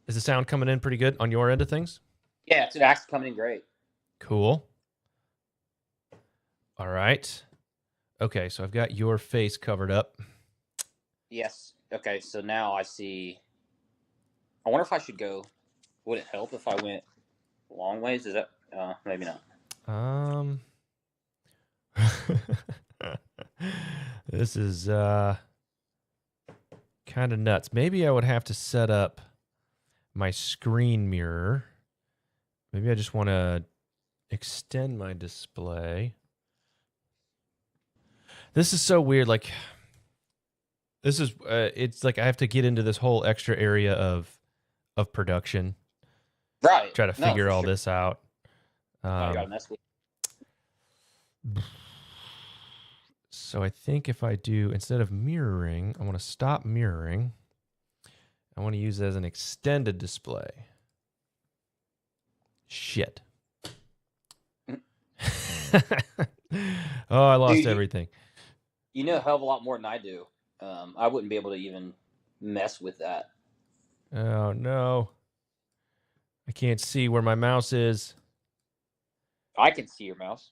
Is the sound coming in pretty good on your end of things? Yeah, it's actually coming in great. Cool. All right. Okay, so I've got your face covered up. Yes. Okay, so now I see. I wonder if I should go. Would it help if I went long ways? Is that maybe not? This is kind of nuts. Maybe I would have to set up my screen mirror. Maybe I just want to extend my display. This is so weird. Like, this is it's like I have to get into this whole extra area of production. Right. Try to No, figure for all sure. this out. Oh, you got to mess with. So I think if I do, instead of mirroring, I want to stop mirroring. I want to use it as an extended display. Shit. Oh, I lost Dude, everything. You know a hell of a lot more than I do. I wouldn't be able to even mess with that. Oh, no. I can't see where my mouse is. I can see your mouse.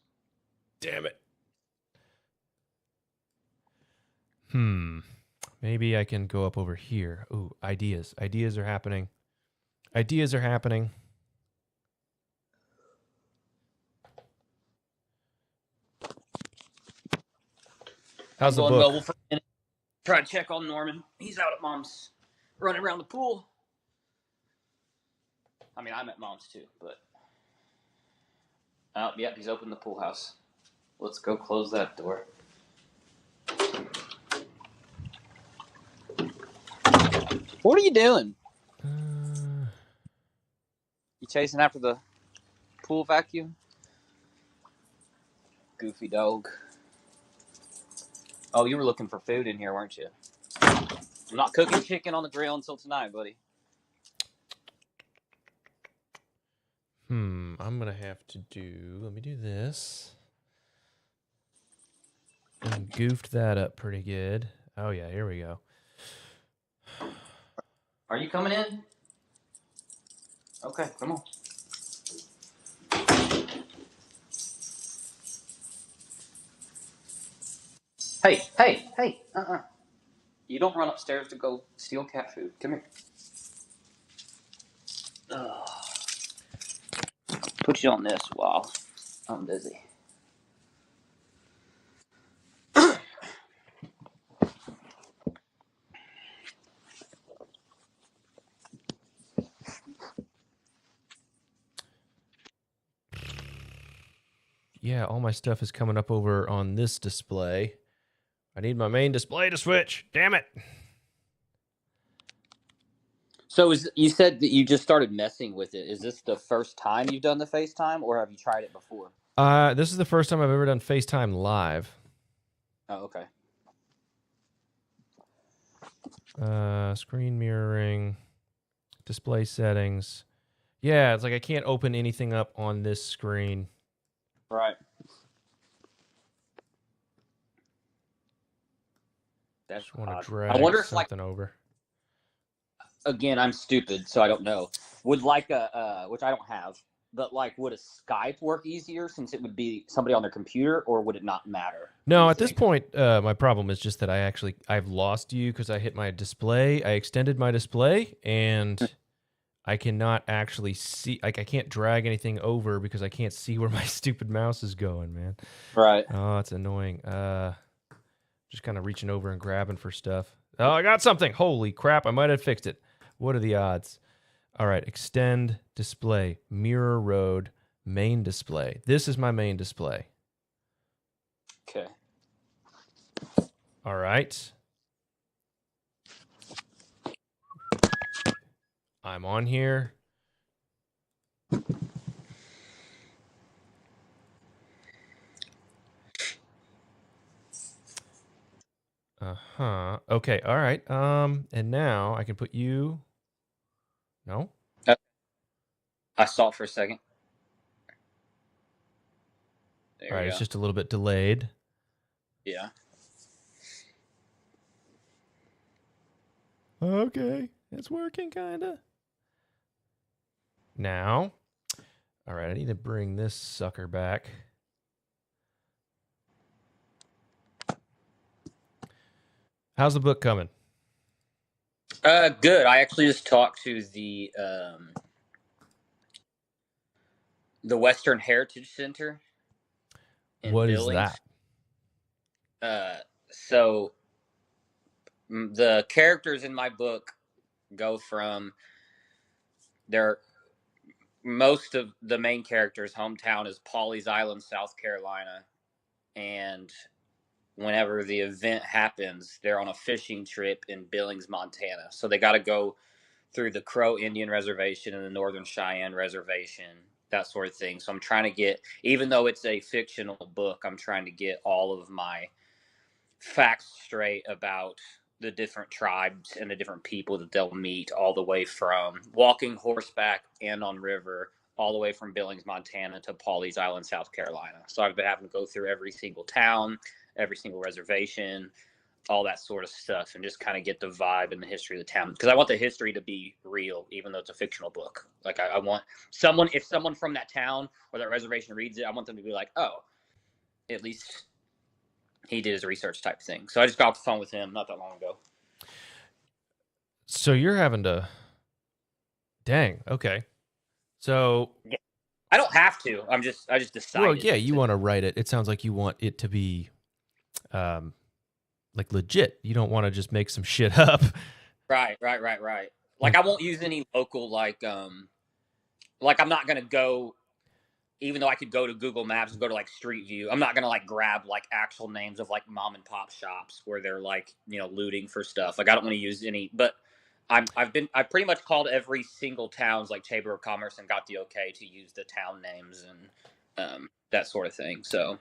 Damn it. Maybe I can go up over here. Ooh, ideas. Ideas are happening. Ideas are happening. How's the book? Mobile for a minute. Try to check on Norman. He's out at Mom's, running around the pool. I mean, I'm at Mom's too, but yep, he's opened the pool house. Let's go close that door. What are you doing? You chasing after the pool vacuum? Goofy dog. Oh, you were looking for food in here, weren't you? I'm not cooking chicken on the grill until tonight, buddy. I'm going to have to do... Let me do this. And goofed that up pretty good. Oh, yeah, here we go. Are you coming in? Okay, come on. Hey. You don't run upstairs to go steal cat food. Come here. Put you on this while I'm busy. Yeah, all my stuff is coming up over on this display. I need my main display to switch. Damn it. So you said that you just started messing with it. Is this the first time you've done the FaceTime, or have you tried it before? This is the first time I've ever done FaceTime live. Oh, okay. Screen mirroring, display settings. Yeah, it's like I can't open anything up on this screen. Right. That's just want to odd. drag I wonder if something over. Again, I'm stupid, so I don't know. Would like a which I don't have, but like would a Skype work easier since it would be somebody on their computer, or would it not matter? No, at this point, my problem is just that I've lost you because I hit my display. I extended my display and I cannot actually see. Like I can't drag anything over because I can't see where my stupid mouse is going, man. Right. Oh, it's annoying. Just kind of reaching over and grabbing for stuff. Oh, I got something. Holy crap! I might have fixed it. What are the odds? All right, extend display, mirror road, main display. This is my main display. Okay. All right. I'm on here. Okay, all right. And now I can put you. No? I saw it for a second. All right, it's just a little bit delayed. Yeah. Okay, it's working, kinda. now. All right, I need to bring this sucker back. How's the book coming? Good. I actually just talked to the Western Heritage Center in What is Billings. that? So the characters in my book go from most of the main characters' hometown is Pawleys Island, South Carolina, and whenever the event happens, they're on a fishing trip in Billings, Montana. So they got to go through the Crow Indian Reservation and the Northern Cheyenne Reservation, that sort of thing. So I'm trying to get, even though it's a fictional book, I'm trying to get all of my facts straight about the different tribes and the different people that they'll meet, all the way from walking horseback and on river, all the way from Billings, Montana to Pawleys Island, South Carolina. So I've been having to go through every single town, every single reservation, all that sort of stuff, and just kind of get the vibe and the history of the town. Because I want the history to be real, even though it's a fictional book. Like I want someone, if someone from that town or that reservation reads it, I want them to be like, oh, at least he did his research type thing. So I just got off the phone with him not that long ago. So you're having to. Dang. Okay. So. Yeah. I don't have to. I just decided. Well, yeah, you want to write it. It sounds like you want it to be, like legit. You don't want to just make some shit up. Right. Like I won't use any local like I'm not gonna go. Even though I could go to Google Maps and go to like Street View, I'm not gonna like grab like actual names of like mom and pop shops where they're like, you know, looting for stuff. Like I don't want to use any, but I've pretty much called every single town's like Chamber of Commerce and got the okay to use the town names and that sort of thing. So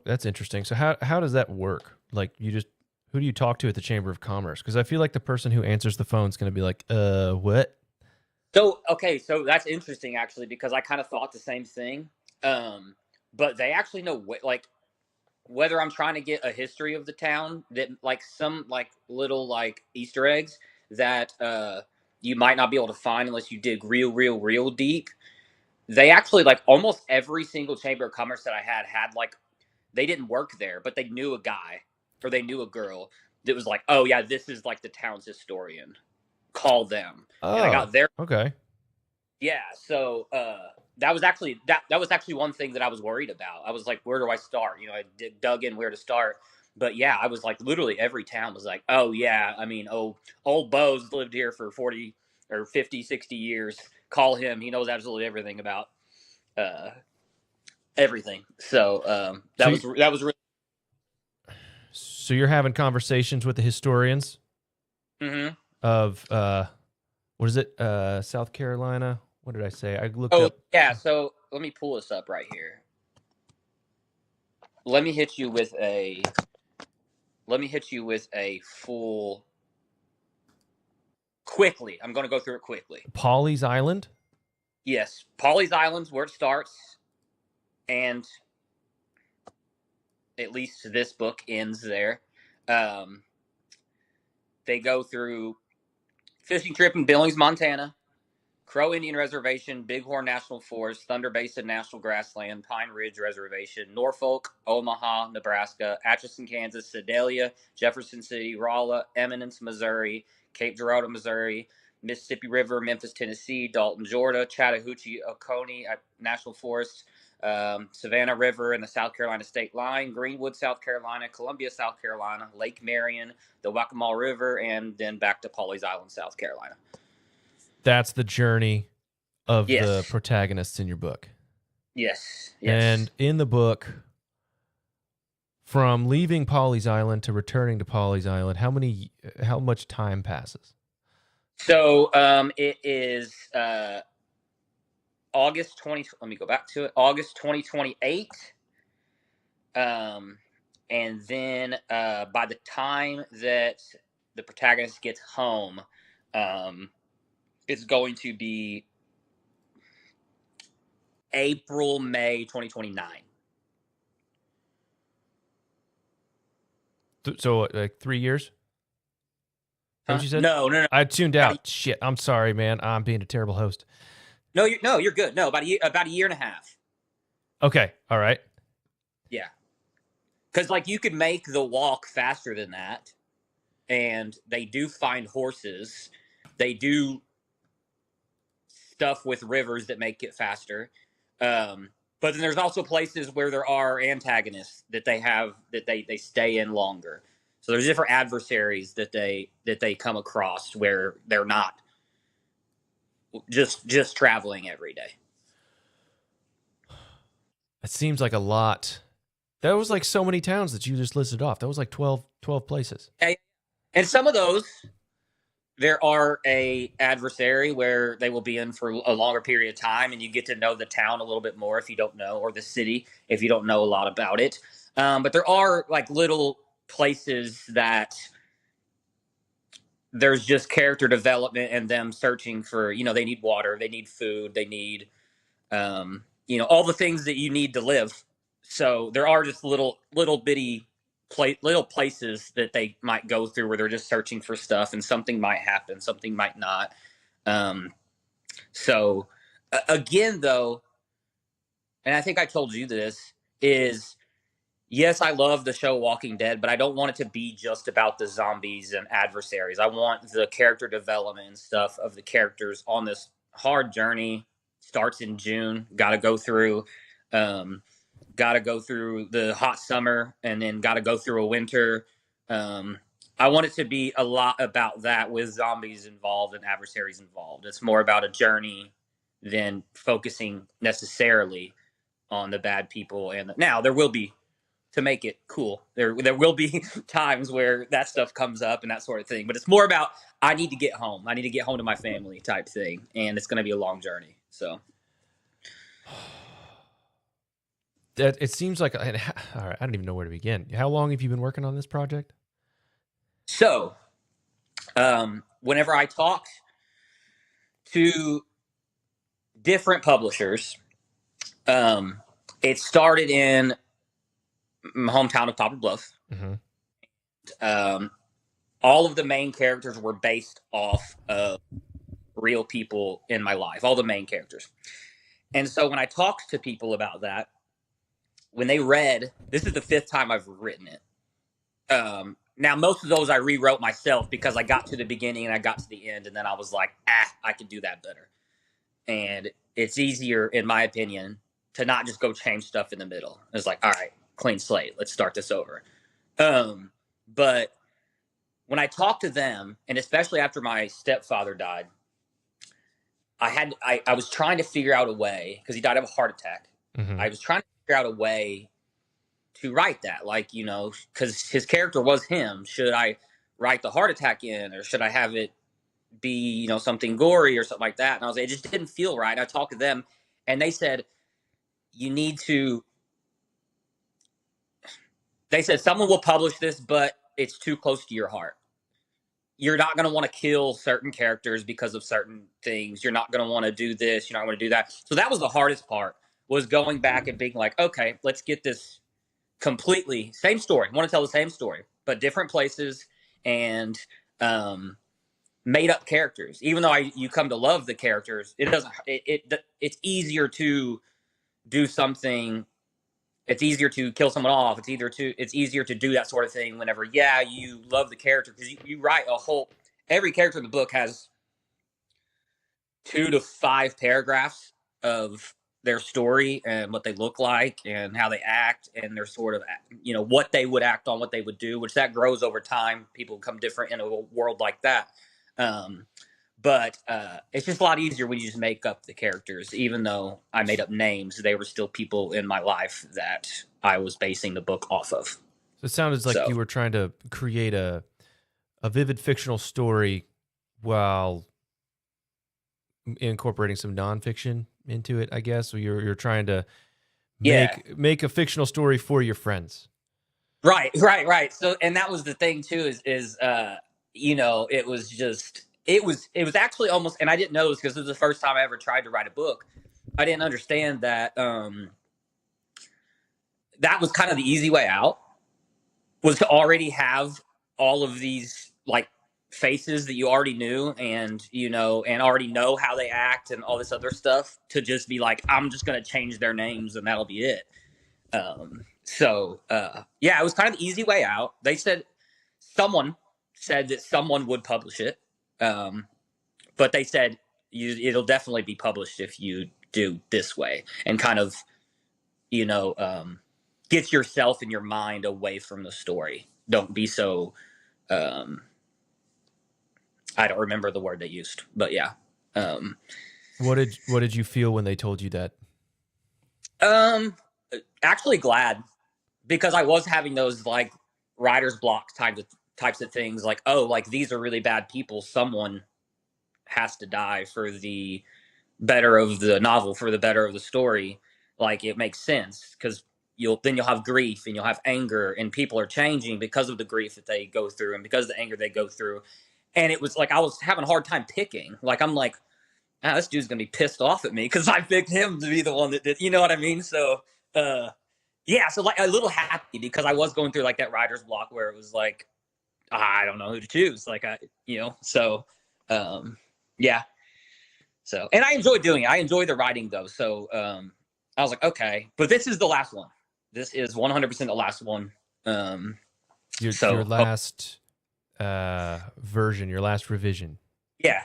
that's interesting. So how does that work? Like who do you talk to at the Chamber of Commerce? Because I feel like the person who answers the phone is going to be like, what? So that's interesting actually, because I kind of thought the same thing. But they actually know like whether I'm trying to get a history of the town, that like some like little like Easter eggs that you might not be able to find unless you dig real deep. They actually like almost every single Chamber of Commerce that I had like, they didn't work there, but they knew a guy or they knew a girl that was like, oh yeah, this is like the town's historian. Call them. Oh, and I got there. Okay. Yeah, so that was actually one thing that I was worried about. I was like, where do I start? You know, I dug in where to start. But yeah, I was like, literally every town was like, oh yeah, I mean, old Bo's lived here for 40 or 50, 60 years. Call him. He knows absolutely everything about everything. So that was really. So you're having conversations with the historians of what is it? South Carolina. What did I say? I looked up. Yeah, so let me pull this up right here. Let me hit you with a full quickly. I'm going to go through it quickly. Pawleys Island? Yes, Pawleys Island's where it starts, and at least this book ends there. They go through fishing trip in Billings, Montana, Crow Indian Reservation, Bighorn National Forest, Thunder Basin National Grassland, Pine Ridge Reservation, Norfolk, Omaha, Nebraska, Atchison, Kansas, Sedalia, Jefferson City, Rolla, Eminence, Missouri, Cape Girardeau, Missouri, Mississippi River, Memphis, Tennessee, Dalton, Georgia, Chattahoochee, Oconee National Forest, Savannah River and the South Carolina state line, Greenwood, South Carolina, Columbia, South Carolina, Lake Marion, the Waccamaw River, and then back to Pawleys Island, South Carolina. That's the journey of the protagonists in your book. Yes. And in the book, from leaving Pawleys Island to returning to Pawleys Island, how much time passes? So it is August 20. Let me go back to it. August 2028. And then by the time that the protagonist gets home, it's going to be April, May 2029. So like 3 years? Huh? What you said? No. I tuned out. Shit, I'm sorry, man. I'm being a terrible host. No, you're good. No, about a year and a half. Okay. All right. Yeah, because like you could make the walk faster than that, and they do find horses. They do stuff with rivers that make it faster. But then there's also places where there are antagonists that they have that they stay in longer. So there's different adversaries that they come across where they're not just traveling every day. It seems like a lot. That was like so many towns that you just listed off. That was like 12 places. Okay. And some of those there are a adversary where they will be in for a longer period of time, and you get to know the town a little bit more if you don't know, or the city if you don't know a lot about it. But there are like little places that there's just character development and them searching for, they need water, they need food, they need all the things that you need to live. So there are just little bitty little places that they might go through where they're just searching for stuff, and something might happen, something might not. Um, so again, though, and I think I told you this, is yes, I love the show Walking Dead, but I don't want it to be just about the zombies and adversaries. I want the character development and stuff of the characters on this hard journey. Starts in June. Got to go through, got to go through the hot summer, and then got to go through a winter. I want it to be a lot about that with zombies involved and adversaries involved. It's more about a journey than focusing necessarily on the bad people. And now there will be, to make it cool, there will be times where that stuff comes up and that sort of thing. But it's more about I need to get home. I need to get home to my family type thing, and it's going to be a long journey. So That it seems like. All right, I don't even know where to begin. How long have you been working on this project? So, whenever I talked to different publishers, it started in my hometown of Poplar Bluff. Mm-hmm. All of the main characters were based off of real people in my life, all the main characters. And so when I talked to people about that, when they read, this is the 5th time I've written it. Now, most of those I rewrote myself because I got to the beginning and I got to the end, and then I was like, I could do that better. And it's easier, in my opinion, to not just go change stuff in the middle. It's like, all right, clean slate, let's start this over. But when I talked to them, and especially after my stepfather died, I was trying to figure out a way, because he died of a heart attack. Mm-hmm. I was trying to figure out a way to write that, like, because his character was him. Should I write the heart attack in, or should I have it be, something gory or something like that? And I was like, it just didn't feel right. I talked to them, and they said, someone will publish this, but it's too close to your heart. You're not going to want to kill certain characters because of certain things. You're not going to want to do this. You're not going to do that. So that was the hardest part, was going back and being like, okay, let's get this completely same story. I want to tell the same story, but different places and made up characters. Even though you come to love the characters, it doesn't. It's easier to do something. It's easier to kill someone off. It's easier to do that sort of thing whenever, you love the character, because you write every character in the book has 2 to 5 paragraphs of their story and what they look like and how they act and their sort of, what they would act on, what they would do, which that grows over time. People become different in a world like that. But it's just a lot easier when you just make up the characters. Even though I made up names, they were still people in my life that I was basing the book off of. So it sounded like you were trying to create a vivid fictional story while incorporating some nonfiction into it, I guess. So you're trying to make a fictional story for your friends. Right. So, and that was the thing too, is it was just, it was actually almost, and I didn't know this because it was the first time I ever tried to write a book. I didn't understand that that was kind of the easy way out, was to already have all of these like faces that you already knew, and and already know how they act and all this other stuff, to just be like, I'm just gonna change their names and that'll be it. Yeah, it was kind of the easy way out. Someone said that someone would publish it, but they said it'll definitely be published if you do this way, and kind of get yourself and your mind away from the story. Don't be so. I don't remember the word they used, but yeah. What did you feel when they told you that? Actually glad, because I was having those like writer's block types of things, like, oh, like these are really bad people. Someone has to die for the better of the novel, for the better of the story. Like, it makes sense, because you'll have grief and you'll have anger, and people are changing because of the grief that they go through and because of the anger they go through. And it was like I was having a hard time picking. Like, I'm like, this dude's gonna be pissed off at me because I picked him to be the one that did. You know what I mean? So, yeah. So, like, a little happy, because I was going through like that writer's block where it was like, I don't know who to choose. Like, So, yeah. So, and I enjoy doing it. I enjoy the writing though. So, I was like, okay, but this is the last one. This is 100% the last one. Your last version, your last revision. Yeah.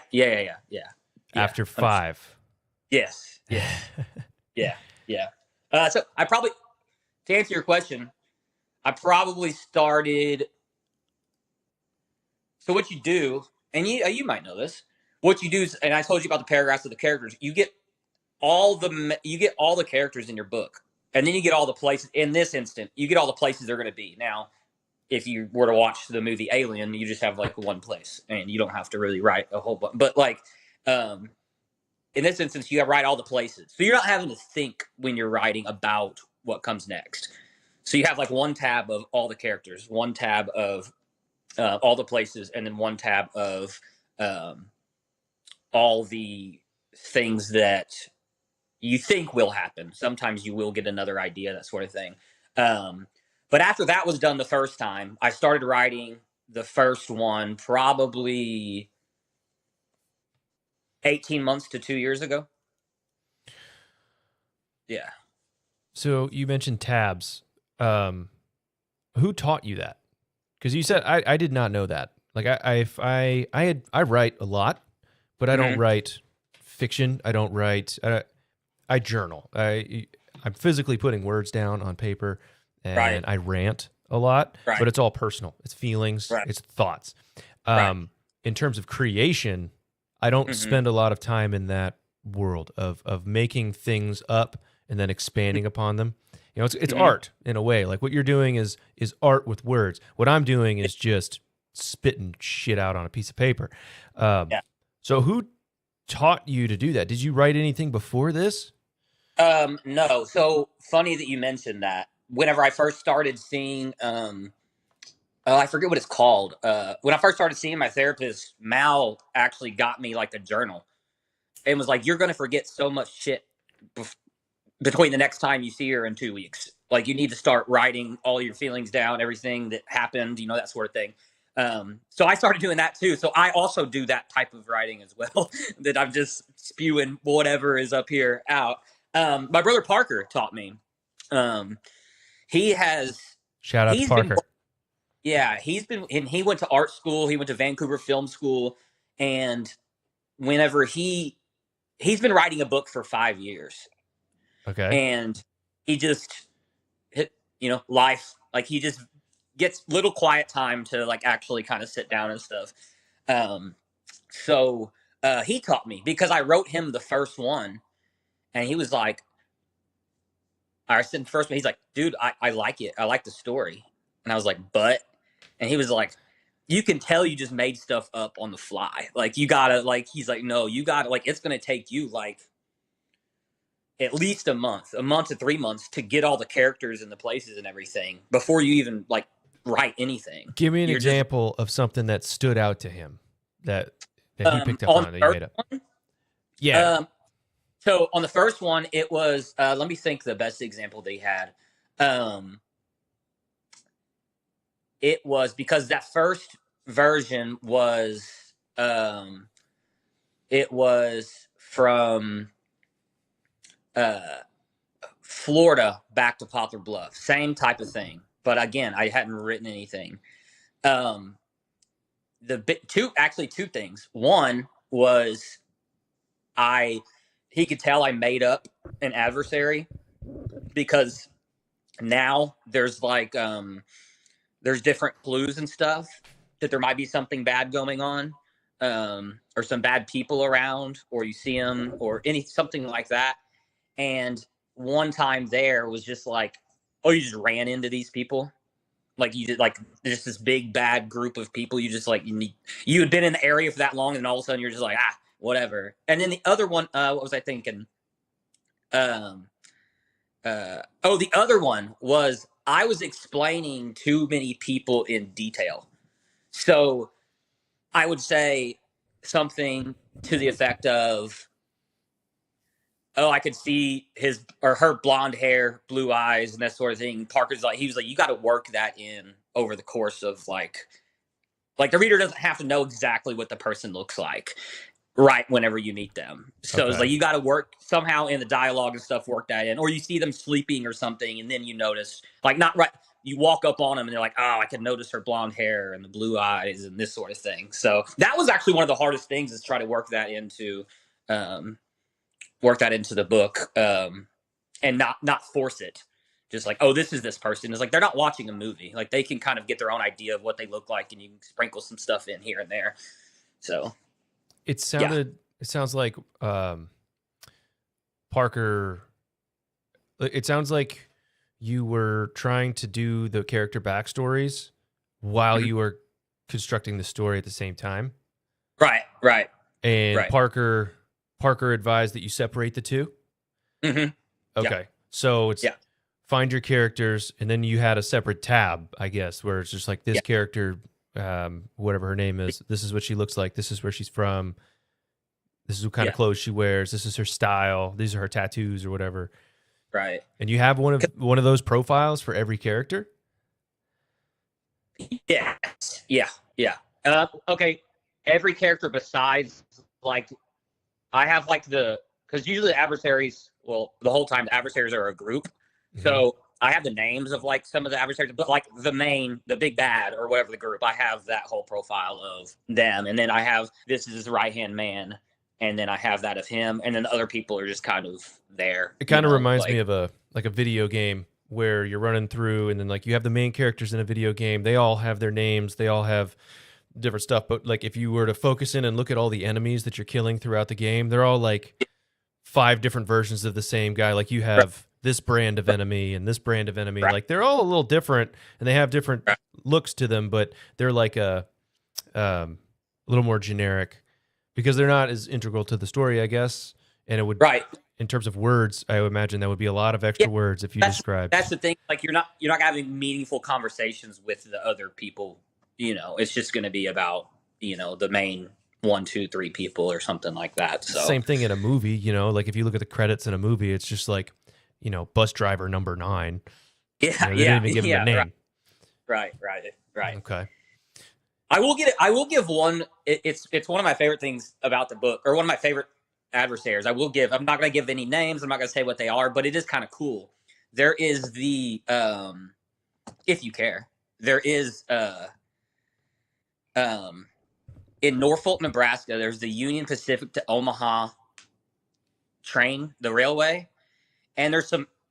After 5. Yes. Yeah. Yeah. So I probably, to answer your question, I probably started. So what you do, and you might know this, what you do is, and I told you about the paragraphs of the characters. You get all the characters in your book, and then you get all the places. In this instant, you get all the places they're going to be. Now, if you were to watch the movie Alien, you just have like one place, and you don't have to really write a whole bunch. But like, in this instance, you write all the places, so you're not having to think when you're writing about what comes next. So you have like one tab of all the characters, one tab of all the places, and then one tab of all the things that you think will happen. Sometimes you will get another idea, that sort of thing. But after that was done the first time, I started writing the first one probably 18 months to 2 years ago. Yeah. So you mentioned tabs. Who taught you that? Because you said I did not know that. Like, I write a lot, but I don't write fiction. I don't write. I journal. I'm physically putting words down on paper, and I rant a lot. But it's all personal. It's feelings. It's thoughts. In terms of creation, I don't spend a lot of time in that world of making things up and then expanding upon them. You know, it's art in a way. Like, what you're doing is art with words. What I'm doing is just spitting shit out on a piece of paper. So who taught you to do that? Did you write anything before this? No. So funny that you mentioned that. Whenever I first started seeing, I forget what it's called. When I first started seeing my therapist, Mal actually got me like a journal and was like, "You're going to forget so much shit between the next time you see her in 2 weeks. Like, you need to start writing all your feelings down, everything that happened, that sort of thing." So I started doing that too. So I also do that type of writing as well, that I'm just spewing whatever is up here out. My brother Parker taught me. He has. Shout out to Parker. He went to art school. He went to Vancouver Film School, and whenever he's been writing a book for 5 years. Okay. And he just life, like, he just gets little quiet time to like actually kind of sit down and stuff. So he taught me, because I wrote him the first one, and he was like, I said the first one, he's like, "Dude, I like it. I like the story." And I was like, "But," and he was like, "You can tell you just made stuff up on the fly. Like, you gotta, like," he's like, "No, you gotta, like, it's gonna take you like at least a month to 3 months to get all the characters and the places and everything before you even like write anything." Give me an example of something that stood out to him that he picked up on that you made up. Yeah. So on the first one, it was, let me think the best example they had. It was because that first version was um, it was from uh, Florida back to Poplar Bluff. Same type of thing. But again, I hadn't written anything. Um, two things. One was I he could tell I made up an adversary because now there's like there's different clues and stuff that there might be something bad going on, or some bad people around, or you see them, or something like that. And one time there was just like, oh, you just ran into these people, like you did, like just this big bad group of people. You just like you had been in the area for that long, and all of a sudden you're just like, whatever. And then the other one, what was I thinking? Um, the other one was I was explaining too many people in detail. So I would say something to the effect of, oh, I could see his or her blonde hair, blue eyes, and that sort of thing. Parker's like, he was like, you got to work that in over the course of like the reader doesn't have to know exactly what the person looks like right whenever you meet them. So Okay. it's like you got to work somehow in the dialogue and stuff, work that in, or you see them sleeping or something, and then you notice, like, not right. You walk up on them and they're like, oh, I can notice her blonde hair and the blue eyes and this sort of thing. So that was actually one of the hardest things, is try to work that into the book, and not force it. Just like, oh, this is this person. It's like they're not watching a movie. Like they can kind of get their own idea of what they look like, and you can sprinkle some stuff in here and there. So It sounds like Parker. It sounds like you were trying to do the character backstories while you were constructing the story at the same time. Right. And Parker advised that you separate the two. Mm-hmm. Okay. Yeah. So it's find your characters, and then you had a separate tab, I guess, where it's just like this character, whatever her name is, this is what she looks like, this is where she's from, this is what kind of clothes she wears, this is her style, these are her tattoos or whatever. Right. And you have one of those profiles for every character? Yeah. Okay. Every character besides, like, I have like because usually the adversaries, well, the whole time the adversaries are a group. Mm-hmm. So I have the names of like some of the adversaries, but like the big bad or whatever the group, I have that whole profile of them. And then I have, this is his right-hand man. And then I have that of him. And then the other people are just kind of there. It kind of reminds me of a video game where you're running through, and then like you have the main characters in a video game. They all have their names. They all have different stuff. But like if you were to focus in and look at all the enemies that you're killing throughout the game, they're all like 5 different versions of the same guy. Like you have this brand of enemy and this brand of enemy. Like they're all a little different, and they have different looks to them, but they're like a little more generic because they're not as integral to the story, I guess. And it would, in terms of words, I would imagine that would be a lot of extra words if you described. That's the thing. Like you're not having meaningful conversations with the other people. You know, it's just going to be about, the main 1, 2, 3 people or something like that. So same thing in a movie, like if you look at the credits in a movie, it's just like, bus driver number 9. Yeah. They didn't even give him a name. Right. Okay. I will give one. It's one of my favorite things about the book, or one of my favorite adversaries. I'm not going to give any names. I'm not going to say what they are, but it is kind of cool. There is the, if you care, there is, in Norfolk, Nebraska, there's the Union Pacific to Omaha train, the railway. And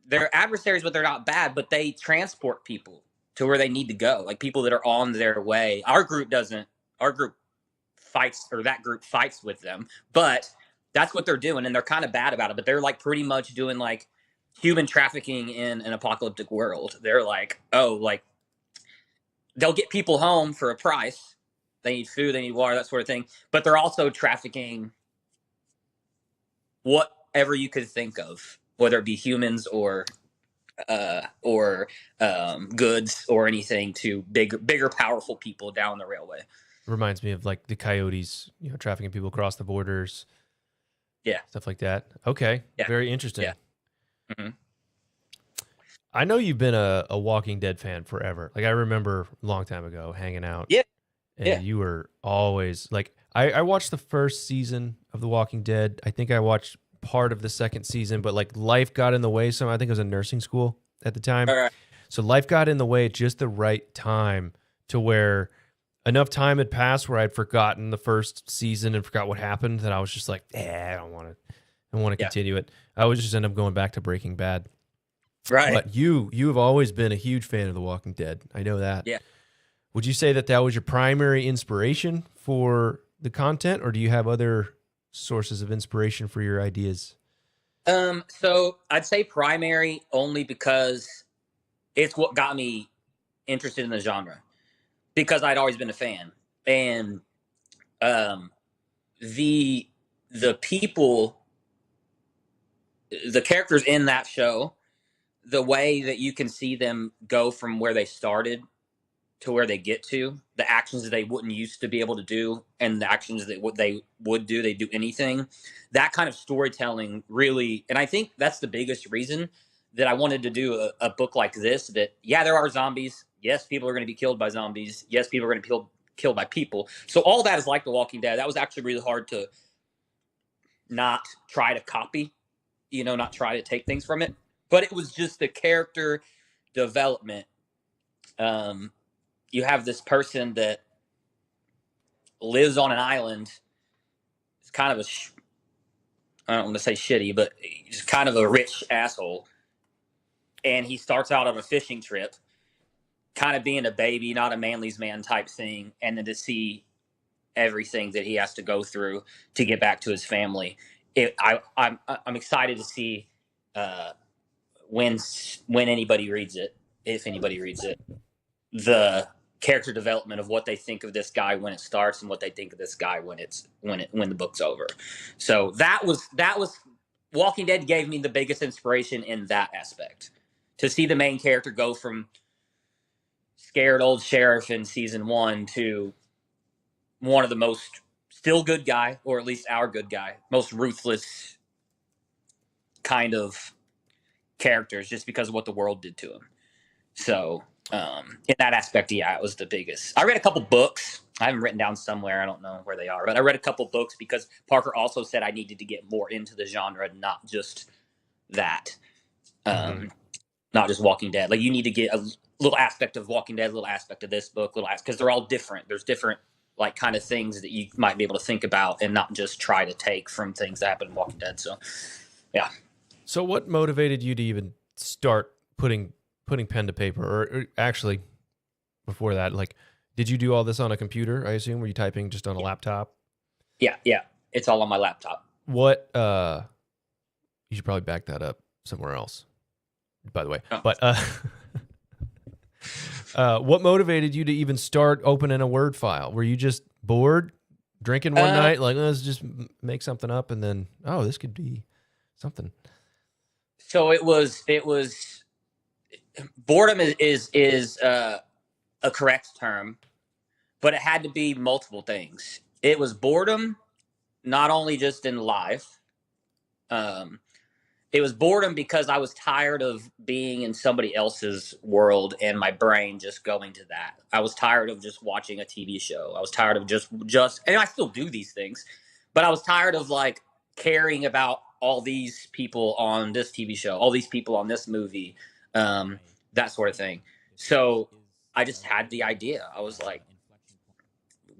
they're adversaries, but they're not bad, but they transport people to where they need to go. Like people that are on their way. Our group fights with them, but that's what they're doing. And they're kind of bad about it, but they're like pretty much doing like human trafficking in an apocalyptic world. They're like, like they'll get people home for a price. They need food, they need water, that sort of thing. But they're also trafficking whatever you could think of, whether it be humans or goods or anything, to bigger, powerful people down the railway. Reminds me of like the coyotes, trafficking people across the borders. Yeah. Stuff like that. Okay. Yeah. Very interesting. Yeah. Mm-hmm. I know you've been a Walking Dead fan forever. Like I remember a long time ago hanging out. Yeah. and you were always like, I watched the first season of The Walking Dead. I think I watched part of the second season, but like life got in the way. So I think I was in nursing school at the time. All right. So life got in the way at just the right time to where enough time had passed where I'd forgotten the first season and forgot what happened that I was just like, I don't want to continue it. I would just end up going back to Breaking Bad. Right. But you have always been a huge fan of The Walking Dead. I know that. Yeah. Would you say that was your primary inspiration for the content, or do you have other sources of inspiration for your ideas? So I'd say primary only because it's what got me interested in the genre, because I'd always been a fan. And the people, the characters in that show, the way that you can see them go from where they started to where they get to, the actions that they wouldn't used to be able to do, and the actions that they would do, they do anything. That kind of storytelling really, and I think that's the biggest reason that I wanted to do a book like this. That there are zombies. Yes, people are going to be killed by zombies. Yes, people are going to be killed by people. So all that is like The Walking Dead. That was actually really hard to not try to copy, not try to take things from it. But it was just the character development. You have this person that lives on an island. It's kind of I don't want to say shitty, but he's kind of a rich asshole. And he starts out on a fishing trip, kind of being a baby, not a manly's man type thing. And then to see everything that he has to go through to get back to his family. I'm excited to see when anybody reads it, if anybody reads it, the character development of what they think of this guy when it starts and what they think of this guy when the book's over. So that was Walking Dead gave me the biggest inspiration in that aspect, to see the main character go from scared old sheriff in season 1 to one of the most still good guy, or at least our good guy, most ruthless kind of characters, just because of what the world did to him. So in that aspect, it was the biggest. I read a couple books. I have them written down somewhere. I don't know where they are, but I read a couple books because Parker also said I needed to get more into the genre, not just that. Not just Walking Dead. Like, you need to get a little aspect of Walking Dead, a little aspect of this book, because they're all different. There's different like kind of things that you might be able to think about and not just try to take from things that happen in Walking Dead. So, yeah. So what motivated you to even start putting pen to paper, or actually before that, like, did you do all this on a computer? I assume, were you typing just on a laptop? Yeah. It's all on my laptop. What, you should probably back that up somewhere else, by the way. Oh. But, what motivated you to even start opening a Word file? Were you just bored, drinking one night, like, let's just make something up, and then, this could be something? So it was boredom is a correct term, but it had to be multiple things. It was boredom, not only just in life. It was boredom because I was tired of being in somebody else's world and my brain just going to that. I was tired of just watching a TV show. I was tired of just, and I still do these things, but I was tired of like caring about all these people on this TV show, all these people on this movie, that sort of thing. So I just had the idea. I was like,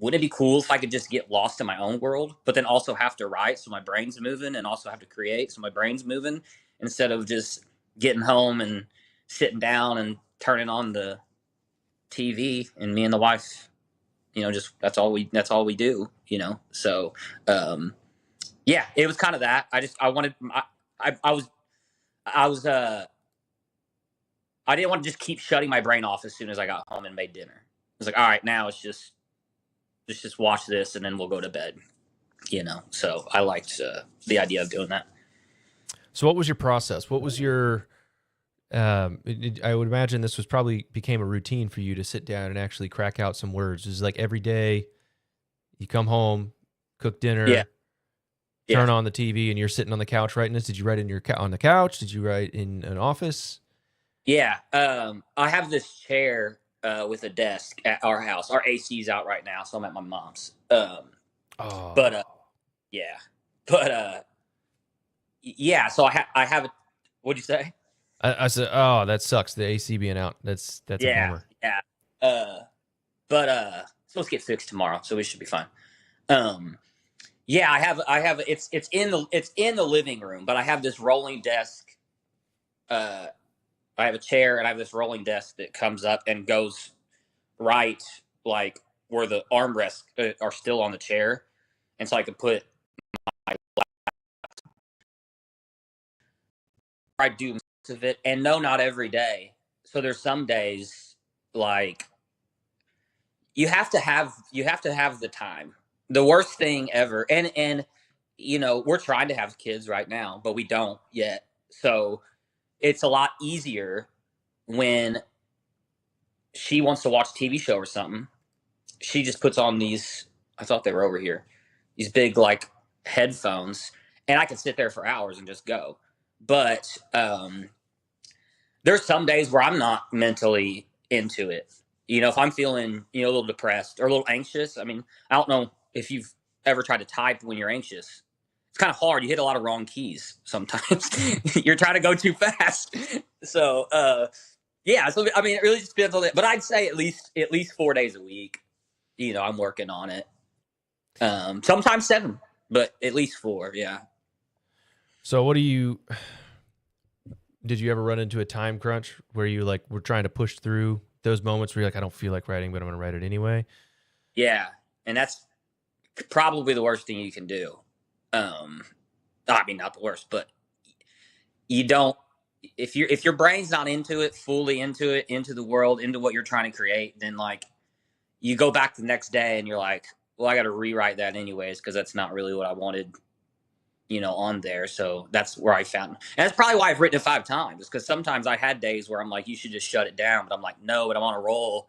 wouldn't it be cool if I could just get lost in my own world, but then also have to write so my brain's moving, and also have to create so my brain's moving, instead of just getting home and sitting down and turning on the TV and me and the wife, just that's all we do, So yeah, it was kind of that. I didn't want to just keep shutting my brain off as soon as I got home and made dinner. I was like, all right, now let's just watch this and then we'll go to bed, So I liked the idea of doing that. So what was your process? What was your, I would imagine this became a routine for you to sit down and actually crack out some words. Is like every day you come home, cook dinner, turn on the TV, and you're sitting on the couch writing this? Did you write on the couch? Did you write in an office? Yeah. I have this chair with a desk at our house. Our AC's out right now, so I'm at my mom's. Oh, But yeah, but yeah. So I have a. What'd you say? I said, oh, that sucks. The AC being out. That's a Yeah, bummer. yeah. But it's supposed to get fixed tomorrow, so we should be fine. Um, yeah, I have it's in the living room, but I have this rolling desk. Uh, I have a chair and I have this rolling desk that comes up and goes right like where the armrests are still on the chair, and so I can put I do most of it, and no, not every day. So there's some days like you have to have the time. The worst thing ever, and you know we're trying to have kids right now, but we don't yet. So it's a lot easier when she wants to watch a TV show or something. She just puts on these. I thought they were over here. These big like headphones, and I can sit there for hours and just go. But there's some days where I'm not mentally into it. You know, if I'm feeling, you know, a little depressed or a little anxious, I mean, I don't know if you've ever tried to type when you're anxious. It's kind of hard. You hit a lot of wrong keys sometimes. You're trying to go too fast. So, yeah. So, I mean, it really just depends on it. But I'd say at least 4 days a week, you know, I'm working on it. Sometimes 7, but at least 4. Yeah. So did you ever run into a time crunch where you like were trying to push through those moments where you're like, I don't feel like writing, but I'm going to write it anyway? Yeah. And that's probably the worst thing you can do. I mean, not the worst, but you don't. If your brain's not into it, fully into it, into the world, into what you're trying to create, then like you go back the next day and you're like, well, I got to rewrite that anyways because that's not really what I wanted, you know, on there. So that's where I found, and that's probably why I've written it 5 times. Because sometimes I had days where I'm like, you should just shut it down, but I'm like, no, but I'm on a roll.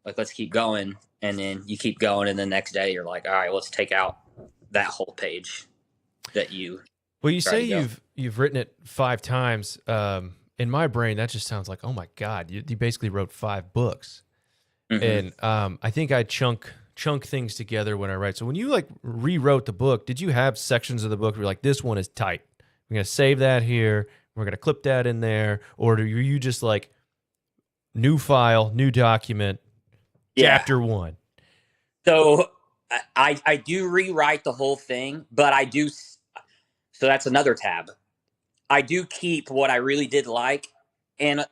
Like, let's keep going, and then you keep going, and the next day you're like, all right, let's take out that whole page that you. Well, you say you've written it 5 times. In my brain, that just sounds like, oh my God, you basically wrote 5 books. Mm-hmm. And I think I chunk things together when I write. So when you like rewrote the book, did you have sections of the book where you're like, this one is tight, we're gonna save that here, we're gonna clip that in there, or do you just like new file, new document, Yeah. chapter 1? So I do rewrite the whole thing, but I do. So that's another tab. I do keep what I really did like, and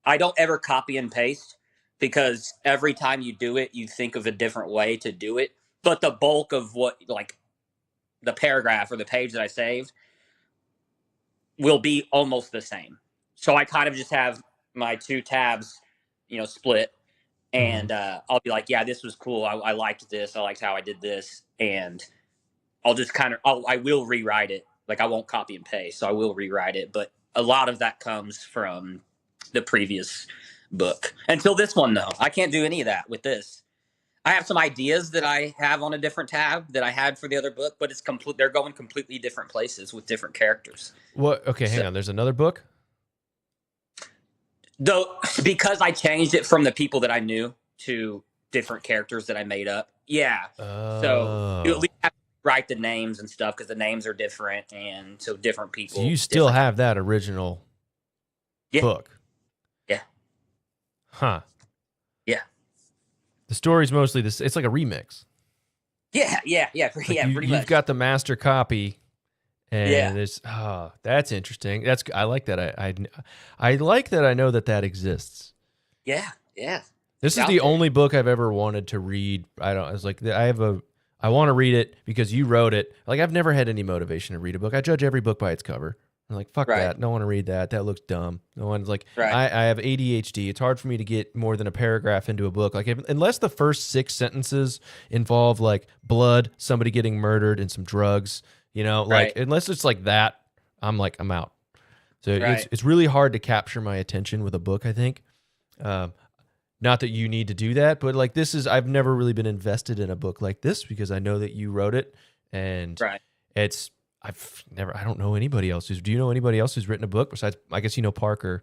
I don't ever copy and paste because every time you do it, you think of a different way to do it. But the bulk of what, like the paragraph or the page that I saved, will be almost the same. So I kind of just have my 2 tabs, you know, split, and I'll be like, yeah, this was cool. I liked this. I liked how I did this, and I'll just kind of I will rewrite it. Like I won't copy and paste, so I will rewrite it. But a lot of that comes from the previous book. Until this one, though, I can't do any of that with this. I have some ideas that I have on a different tab that I had for the other book, but it's complete. They're going completely different places with different characters. What? Okay, hang on. There's another book. Though, because I changed it from the people that I knew to different characters that I made up. Yeah. So you at Oh, least have to write the names and stuff because the names are different, and so different so people. you still have that original Yeah. book? Yeah. Huh. Yeah. The story's mostly this. It's like a remix. Yeah. Yeah. Yeah. Like Yeah. Pretty much. you've got the master copy, Yeah. and it's that's interesting. I like that. I like that. I know that exists. Yeah. Yeah. This It's is out the there. only book I've ever wanted to read. I was like, I want to read it because you wrote it. Like, I've never had any motivation to read a book. I judge every book by its cover. I'm like, fuck Right. that. Don't want to read that. That looks dumb. No one's like, Right. I have ADHD. It's hard for me to get more than a paragraph into a book. Like, unless the first 6 sentences involve like blood, somebody getting murdered, and some drugs, you know, like, Right. unless it's like that, I'm out. So Right. it's really hard to capture my attention with a book, I think. Not that you need to do that, but like I've never really been invested in a book like this because I know that you wrote it, and Right. I don't know anybody else do you know anybody else who's written a book besides, I guess, you know, Parker?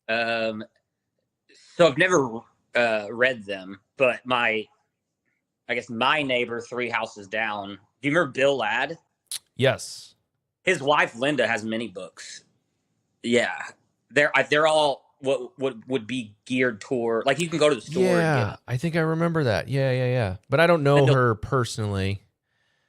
Um. So I've never read them, but I guess my neighbor 3 houses down. Do you remember Bill Ladd? Yes. His wife Linda has many books. Yeah, they're all what would be geared toward, like, you can go to the store and get Yeah, them. I think I remember that. Yeah. But I don't know Linda, her personally.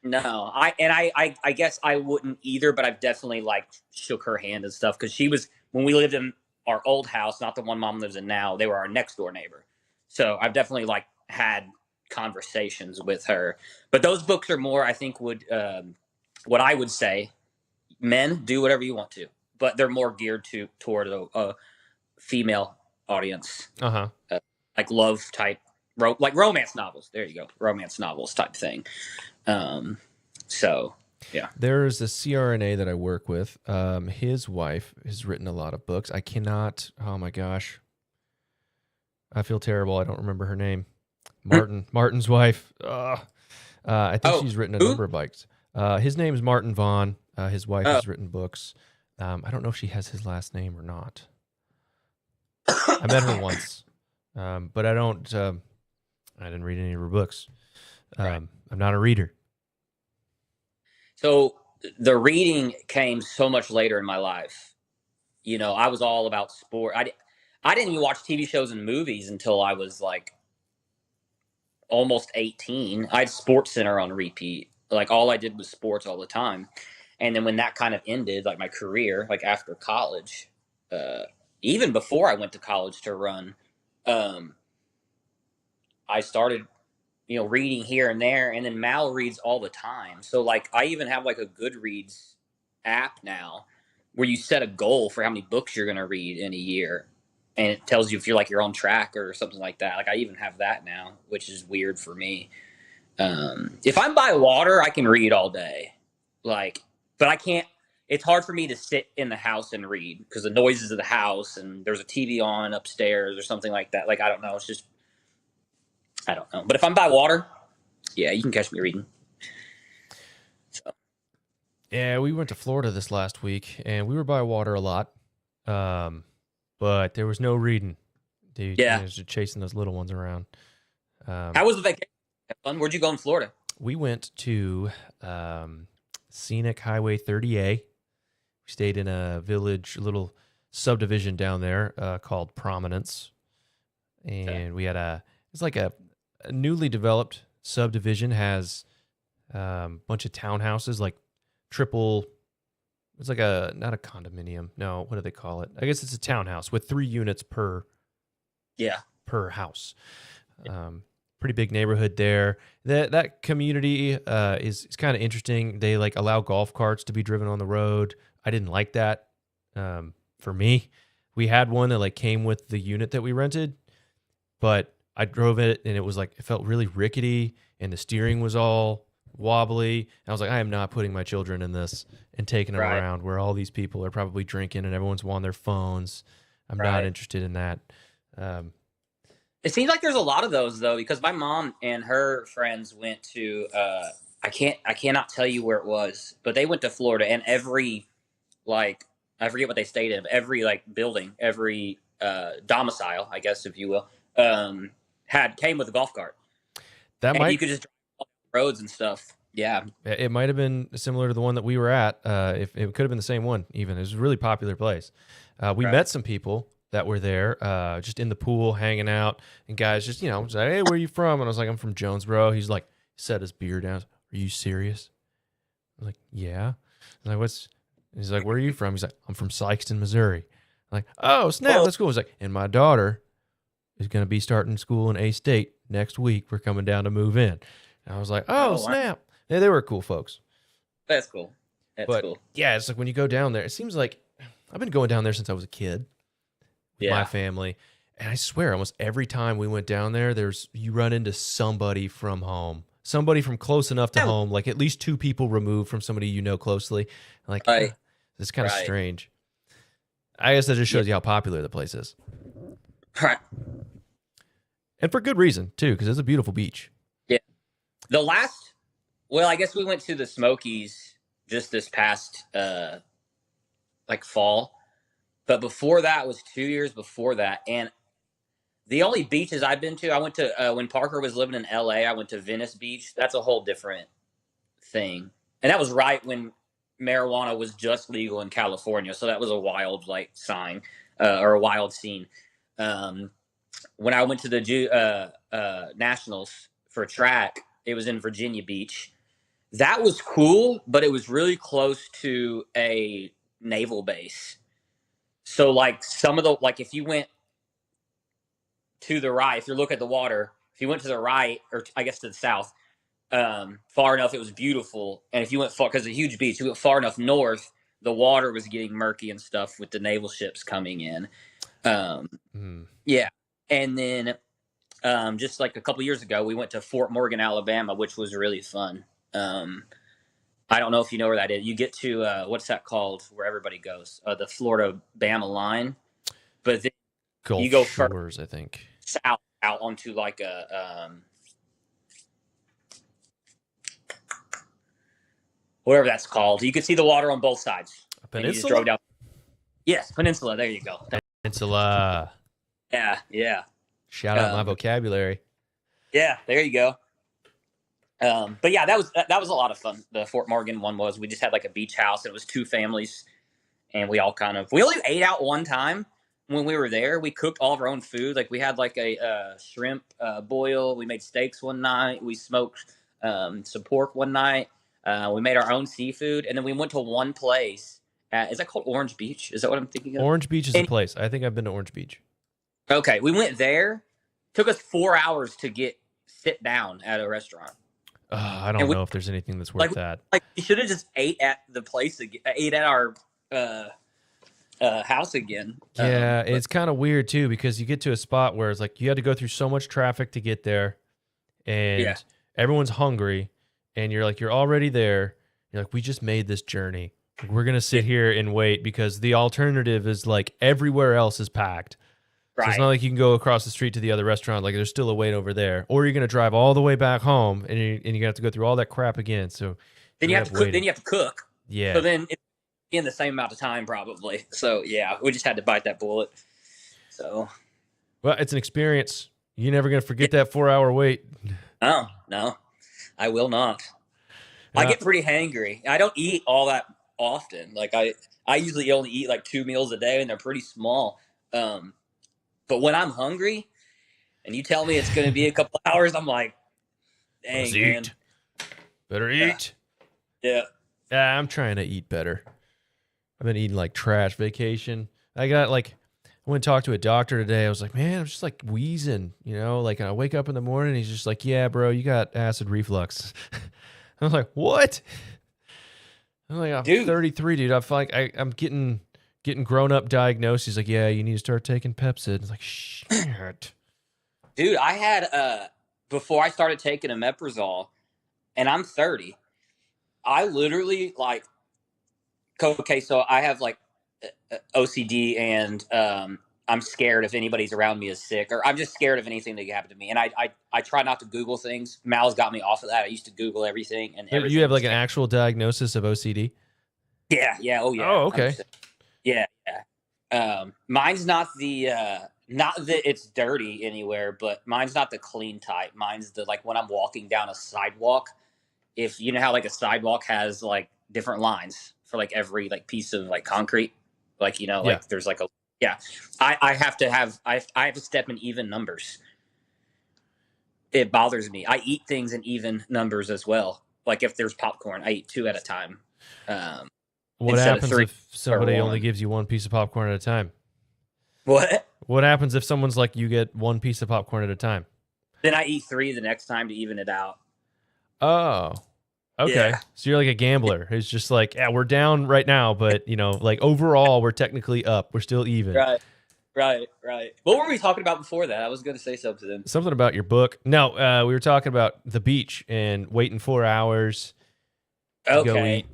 no, I guess I wouldn't either, but I've definitely like shook her hand and stuff because she was when we lived in our old house, not the one mom lives in now. They were our next door neighbor, so I've definitely like had conversations with her. But those books are more, I think, would what I would say, men do whatever you want to, but they're more geared toward a female audience, Uh-huh. uh, like love type, like romance novels. There you go, romance novels type thing. Um, so yeah. There's a CRNA that I work with. His wife has written a lot of books. I cannot, oh my gosh. I feel terrible. I don't remember her name. Martin's wife. I think Oh, she's written a who? number of bikes. His name is Martin Vaughn. His wife Oh, has written books. I don't know if she has his last name or not. I met her once, but I don't. I didn't read any of her books. right. I'm not a reader. So the reading came so much later in my life. You know, I was all about sport. I didn't even watch TV shows and movies until I was like almost 18. I had Sports Center on repeat. Like, all I did was sports all the time. And then when that kind of ended, like my career, like after college, uh, even before I went to college to run, um, I started, reading here and there. And then Mal reads all the time. So like I even have like a Goodreads app now where you set a goal for how many books you're going to read in a year. And it tells you if you're like you're on track or something like that. Like I even have that now, which is weird for me. If I'm by water, I can read all day. Like, but I can't. It's hard for me to sit in the house and read because the noises of the house and there's a TV on upstairs or something like that. Like, I don't know. It's just, I don't know. But if I'm by water, yeah, you can catch me reading. So, Yeah, we went to Florida this last week, and we were by water a lot, but there was no reading. Dude, yeah. just chasing those little ones around. How was the vacation? Have fun? Where'd you go in Florida? We went to scenic Highway 30A. We stayed in a village, a little subdivision down there called Prominence, and we had it's like a newly developed subdivision, has a bunch of townhouses, like triple. It's like not a condominium. No, what do they call it? I guess it's a townhouse with 3 units per Yeah. house. Pretty big neighborhood there. That community is kind of interesting. They like allow golf carts to be driven on the road. I didn't like that. For me, we had one that like came with the unit that we rented, but I drove it and it felt really rickety and the steering was all wobbly. And I was like, I am not putting my children in this and taking them Right. around where all these people are probably drinking and everyone's on their phones. I'm not Right. interested in that. It seems like there's a lot of those though, because my mom and her friends went to I cannot tell you where it was, but they went to Florida and every like I forget what they stayed in, but every like building, every domicile, I guess if you will, came with a golf cart. That And you might could just drive off the roads and stuff. Yeah. It might have been similar to the one that we were at. If it could have been the same one, even it was a really popular place. We Right. met some people that were there, just in the pool, hanging out, and guys just was like, "Hey, where are you from?" And I was like, "I'm from Jonesboro." He's like, set his beer down. Are you serious? I was like, "Yeah." I'm like, "What's?" He's like, "Where are you from?" He's like, "I'm from Sikeston, Missouri." I'm like, "Oh snap, Oh, that's cool." He's like, "And my daughter is going to be starting school in A-State next week. We're coming down to move in." And I was like, "Oh wow. snap." Yeah, they were cool folks. That's cool. That's But cool. yeah, it's like when you go down there, it seems like I've been going down there since I was a kid with my Yeah. family. And I swear, almost every time we went down there, you run into somebody from home, somebody from close enough to Yeah. home, like at least 2 people removed from somebody you know closely. Like, Right. it's kind of Right. strange. I guess that just Yeah. shows you how popular the place is. Right. And for good reason, too, because it's a beautiful beach. Yeah. Well, I guess we went to the Smokies just this past like fall. But before that was 2 years before that. And The only beaches I've been to, I went to when Parker was living in LA. I went to Venice Beach. That's a whole different thing, and that was right when marijuana was just legal in California. So that was a wild like sign or a wild scene. Um, when I went to the nationals for track, it was in Virginia Beach. That was cool, but it was really close to a naval base. So like some of the like if you went to the right, if you look at the water, if you went to the right or I guess to the south, far enough, it was beautiful. And if you went far, because it's a huge beach, you went far enough north, the water was getting murky and stuff with the naval ships coming in. Yeah, and then just like a couple years ago, we went to Fort Morgan, Alabama, which was really fun. I don't know if you know where that is. You get to what's that called? Where everybody goes, the Florida Bama line, but then Gulf you go Shores, I think, south out onto like a whatever that's called. You could see the water on both sides. a peninsula. And you just drove down. Yes, peninsula. There you go. Peninsula. Yeah. Shout out my vocabulary. Yeah, there you go. But yeah, that was a lot of fun. The Fort Morgan one was we just had like a beach house. And it was 2 families, and we only ate out one time when we were there. We cooked all of our own food. Like we had like a shrimp boil. We made steaks one night. We smoked some pork one night. We made our own seafood, and then we went to one place. Is that called Orange Beach? Is that what I'm thinking of? Orange Beach is a place. I think I've been to Orange Beach. Okay, we went there. Took us 4 hours to sit down at a restaurant. I don't know if there's anything that's worth that. Like we should have just ate at the place again. Ate at our house again. Yeah, it's kind of weird too because you get to a spot where it's like you had to go through so much traffic to get there, and everyone's hungry, and you're already there. You're like, we just made this journey. We're gonna sit here and wait because the alternative is like everywhere else is packed. Right. So it's not like you can go across the street to the other restaurant. Like there's still a wait over there, or you're gonna drive all the way back home, and you're gonna have to go through all that crap again. So then you have to cook. Then you have to cook. Yeah. So then it's in the same amount of time probably. So yeah, we just had to bite that bullet. So. Well, it's an experience. You're never gonna forget that 4-hour wait. No, I will not. I get pretty hangry. I don't eat all that often. Like I usually only eat like 2 meals a day, and they're pretty small. But when I'm hungry and you tell me it's going to be a couple hours, I'm like, dang, man. Better eat. Yeah. Yeah, I'm trying to eat better. I've been eating like trash. Vacation. I went and talked to a doctor today. I was like, man, I'm just like wheezing, like I wake up in the morning. He's just like, yeah, bro, you got acid reflux. I was like, what? I'm like, I'm 33, dude. I feel like I'm getting grown up diagnoses. Like, yeah, you need to start taking Pepsid. It's like, shit. Dude, I had before I started taking omeprazole, and I'm 30. I literally okay, so I have like OCD, and I'm scared if anybody's around me is sick, or I'm just scared of anything that could happen to me. And I try not to Google things. Mal's got me off of that. I used to Google everything, and everything. You have like an actual diagnosis of OCD? Yeah. Oh yeah. Oh, okay. Yeah. Mine's not that it's dirty anywhere, but mine's not the clean type. Mine's the like when I'm walking down a sidewalk, if you know how like a sidewalk has like different lines for like every like piece of like concrete, like like there's like I have to step in even numbers. It bothers me. I eat things in even numbers as well. Like if there's popcorn, I eat 2 at a time. What happens if somebody only gives you 1 piece of popcorn at a time? What? What happens if someone's like, you get 1 piece of popcorn at a time? Then I eat 3 the next time to even it out. Oh, okay. Yeah. So you're like a gambler who's just like, yeah, we're down right now, but like overall, we're technically up. We're still even. Right. What were we talking about before that? I was going to say something. Something about your book. No, we were talking about the beach and waiting 4 hours to go eat.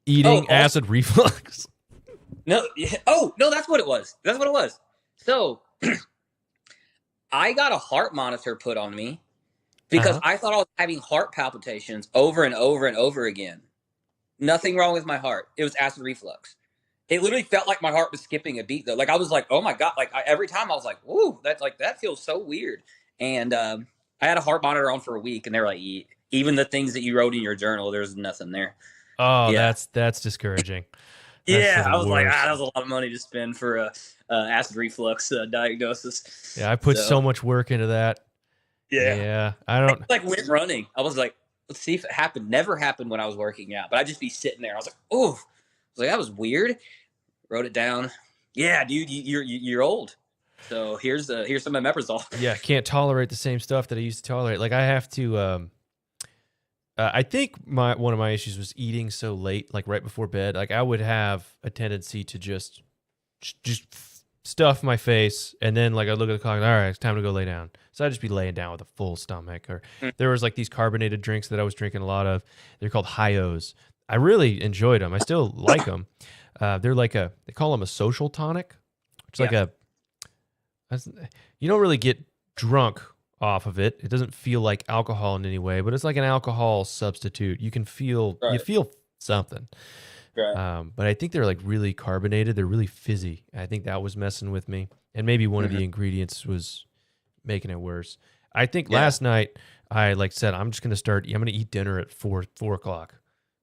Eating acid reflux. No. No, that's what it was. So I got a heart monitor put on me because I thought I was having heart palpitations over and over and over again. Nothing wrong with my heart. It was acid reflux. it literally felt like my heart was skipping a beat though. Like I was like, oh my god! Like every time I was like, ooh, that feels so weird. And I had a heart monitor on for a week, and they were like, even the things that you wrote in your journal, there's nothing there. Oh, Yeah, that's discouraging. That's yeah. the I was like, worst. that was a lot of money to spend for a acid reflux Yeah, diagnosis. I put So so much work into that. yeah, Yeah, I I don't. like went running. I was like, let's see if it happened. Never happened when I was working out, but I'd just be sitting there. I was like, oh, I was like, that was weird. Wrote it down. Yeah, dude, you're old. So here's some omeprazole. Yeah, can't tolerate the same stuff that I used to tolerate. Like I have to. I think one of my issues was eating so late, like right before bed. Like I would have a tendency to just stuff my face, and then like I look at the clock. All right, it's time to go lay down. So I'd just be laying down with a full stomach. Or there was like these carbonated drinks that I was drinking a lot of. They're called Hi-Os. I really enjoyed them. I still like them. They're like they call them a social tonic. It's like you don't really get drunk off of it. It doesn't feel like alcohol in any way, but it's like an alcohol substitute. You feel something. Right. But I think they're like really carbonated. They're really fizzy. I think that was messing with me. And maybe one of the ingredients was making it worse. I think last night I said, I'm going to eat dinner at 4 o'clock.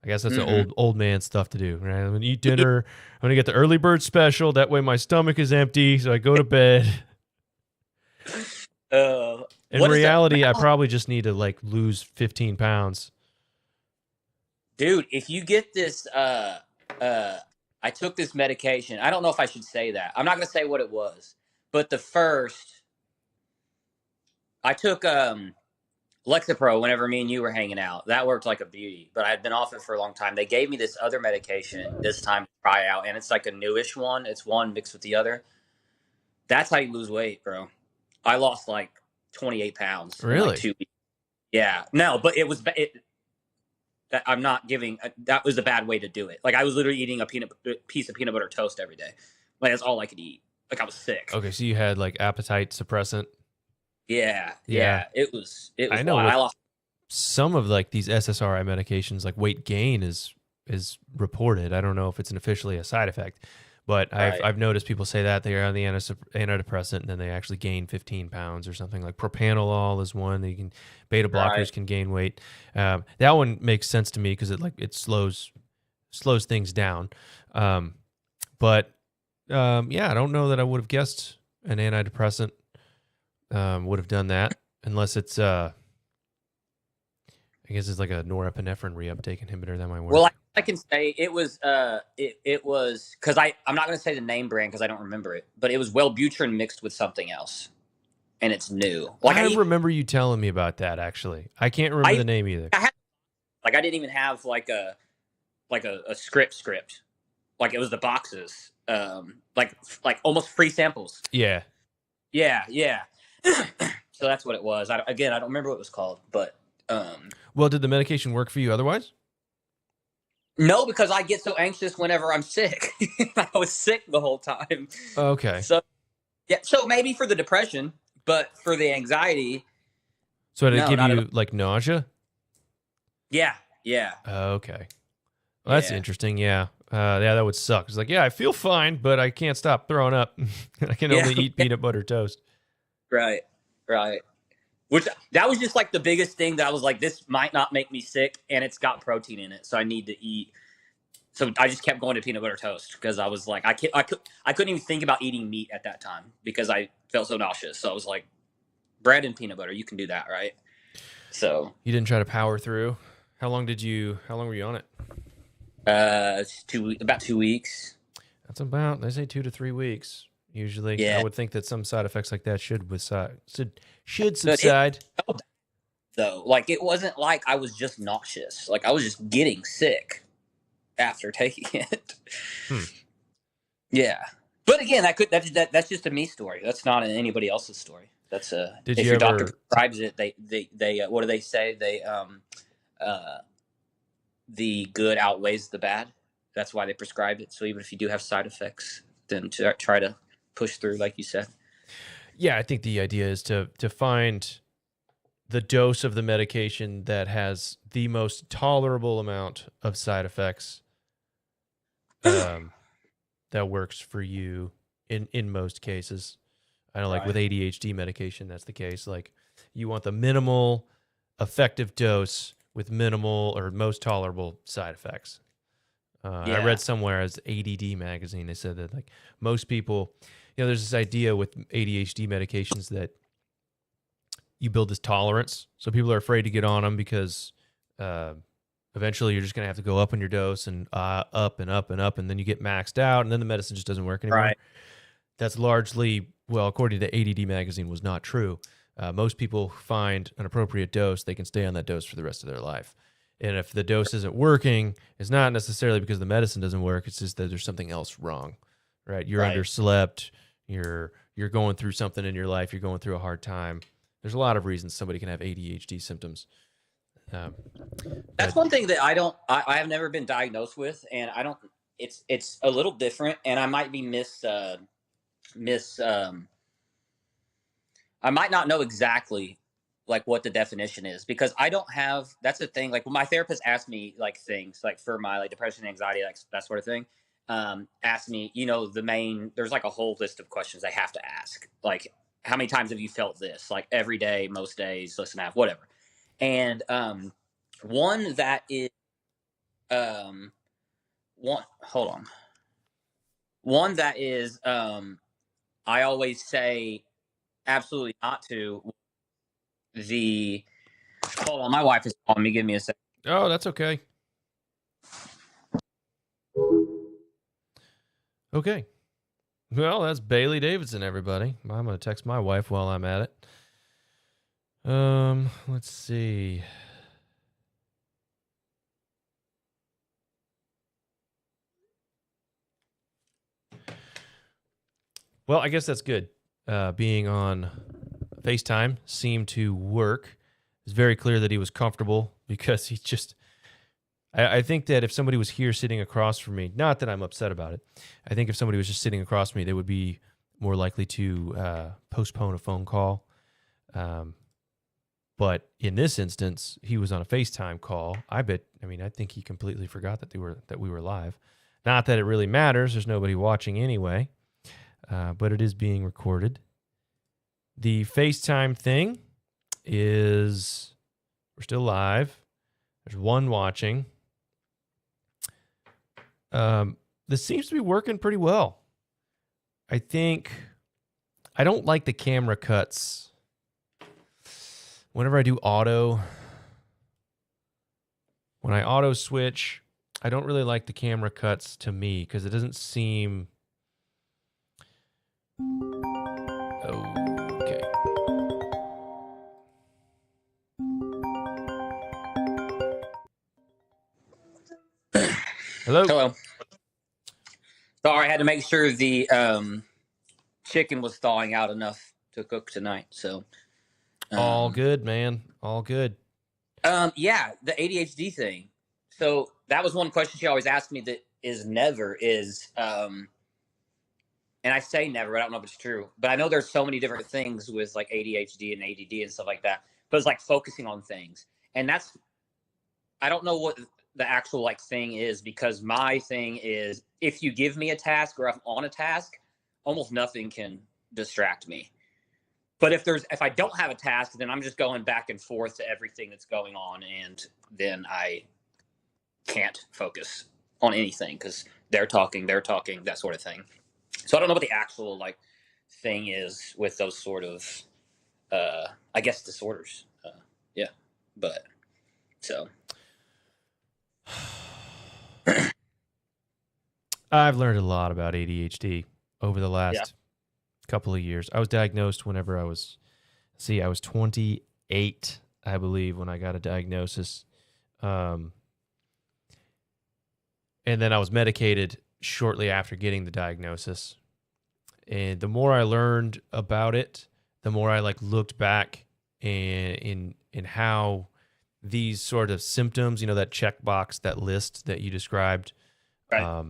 I guess that's the old man stuff to do, right? I'm going to eat dinner. I'm going to get the early bird special. That way my stomach is empty. So I go to bed. In reality, I probably just need to lose 15 pounds. Dude, if you get this, I took this medication. I don't know if I should say that. I'm not going to say what it was, but I took Lexapro whenever me and you were hanging out. That worked like a beauty, but I had been off it for a long time. They gave me this other medication this time to try out, and it's like a newish one. It's one mixed with the other. That's how you lose weight, bro. I lost like 28 pounds in like 2 weeks. Yeah. No, but I'm not giving. That was a bad way to do it. Like I was literally eating a piece of peanut butter toast every day. Like that's all I could eat. Like I was sick. Okay, so you had like appetite suppressant. Yeah. It was. I know. I lost some of like these SSRI medications, like weight gain is reported. I don't know if it's officially a side effect, but I've noticed people say that they are on the antidepressant and then they actually gain 15 pounds or something. Like propranolol is one that beta blockers can gain weight. That one makes sense to me because it slows things down. But I don't know that I would have guessed an antidepressant would have done that unless it's I guess it's like a norepinephrine reuptake inhibitor that might work. Well, I can say it was it was because I'm not going to say the name brand because I don't remember it, but it was Wellbutrin mixed with something else, and it's new. Like I remember you telling me about that. Actually, I can't remember the name either. I didn't even have like a script. Like it was the boxes, like almost free samples. Yeah. So that's what it was. I don't remember what it was called, but. Well, did the medication work for you otherwise? No, because I get so anxious whenever I'm sick. I was sick the whole time. Okay. So maybe for the depression, but for the anxiety. So did it give you like nausea? Yeah. Okay. Well, that's interesting. Yeah. That would suck. It's like, I feel fine, but I can't stop throwing up. I can only eat peanut butter toast. Right. Which that was just like the biggest thing that I was like, this might not make me sick, and it's got protein in it, so I need to eat. So I just kept going to peanut butter toast because I was like, I couldn't even think about eating meat at that time because I felt so nauseous. So I was like, bread and peanut butter, you can do that, right? So you didn't try to power through. How long were you on it? About 2 weeks. That's about, they say 2 to 3 weeks. Usually, I would think that some side effects like that should subside. Though, like it wasn't like I was just nauseous. Like I was just getting sick after taking it. Yeah, but again, that's just a me story. That's not anybody else's story. That's if your doctor prescribes it, they what do they say? The good outweighs the bad. That's why they prescribed it. So even if you do have side effects, then try to push through, like you said. Yeah, I think the idea is to find the dose of the medication that has the most tolerable amount of side effects, that works for you in most cases. I know, like with Right. ADHD medication, that's the case. Like you want the minimal effective dose with minimal or most tolerable side effects. And I Yeah. read somewhere as ADD magazine, they said that like most people, there's this idea with ADHD medications that you build this tolerance. So people are afraid to get on them because uh, eventually you're just going to have to go up on your dose and up and up and up. And then you get maxed out and then the medicine just doesn't work anymore. Right. That's largely, well, according to ADD magazine, was not true. Most people find an appropriate dose, they can stay on that dose for the rest of their life. And if the dose isn't working, it's not necessarily because the medicine doesn't work. It's just that there's something else wrong, right? You're Right. underslept. You're going through something in your life. You're going through a hard time. There's a lot of reasons somebody can have ADHD symptoms. That's one thing that I have never been diagnosed with, and I don't. It's a little different, and I might be miss. I might not know exactly like what the definition is because I don't have. That's the thing. Like when my therapist asked me like things like for my like depression, anxiety, like that sort of thing. Asked me, there's like a whole list of questions I have to ask. Like, how many times have you felt this? Like every day, most days, less than half, whatever. And one that is one hold on. One that is I always say absolutely not to the hold on, my wife is calling me. Give me a second. Oh, that's okay. Okay. Well, that's Bailey Davidson, everybody. I'm going to text my wife while I'm at it. Let's see. Well, I guess that's good. Being on FaceTime seemed to work. It's very clear that he was comfortable because he just. I think that if somebody was here sitting across from me, not that I'm upset about it, I think if somebody was just sitting across from me, they would be more likely to postpone a phone call. But in this instance, he was on a FaceTime call. I think he completely forgot that we were live. Not that it really matters. There's nobody watching anyway. But it is being recorded. The FaceTime thing is we're still live. There's one watching. This seems to be working pretty well. I think I don't like the camera cuts. Whenever I do auto, when I auto switch, I don't really like the camera cuts to me because it doesn't seem... Okay. Hello. Hello. Sorry, I had to make sure the chicken was thawing out enough to cook tonight. So all good, man. All good. Yeah, the ADHD thing. So that was one question she always asked me that never is and I say never, I don't know if it's true, but I know there's so many different things with like ADHD and ADD and stuff like that. But it's like focusing on things. And I don't know what the actual like thing is because my thing is if you give me a task or if I'm on a task, almost nothing can distract me. But if I don't have a task, then I'm just going back and forth to everything that's going on, and then I can't focus on anything because they're talking, that sort of thing. So I don't know what the actual like thing is with those sort of, I guess disorders. Yeah, but so. I've learned a lot about ADHD over the last couple of years. I was diagnosed whenever I was 28, I believe, when I got a diagnosis. And then I was medicated shortly after getting the diagnosis. And the more I learned about it, the more I like looked back in how these sort of symptoms, that checkbox, that list that you described, Right.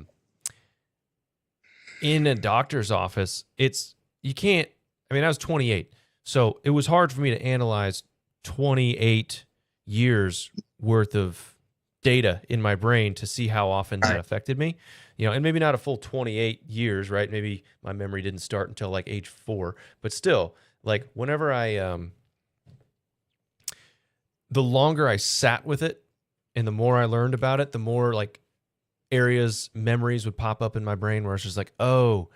In a doctor's office, I was 28. So it was hard for me to analyze 28 years worth of data in my brain to see how often that affected me, and maybe not a full 28 years, right? Maybe my memory didn't start until like age 4, but still, like whenever the longer I sat with it and the more I learned about it, the more like memories would pop up in my brain where it's just like, oh,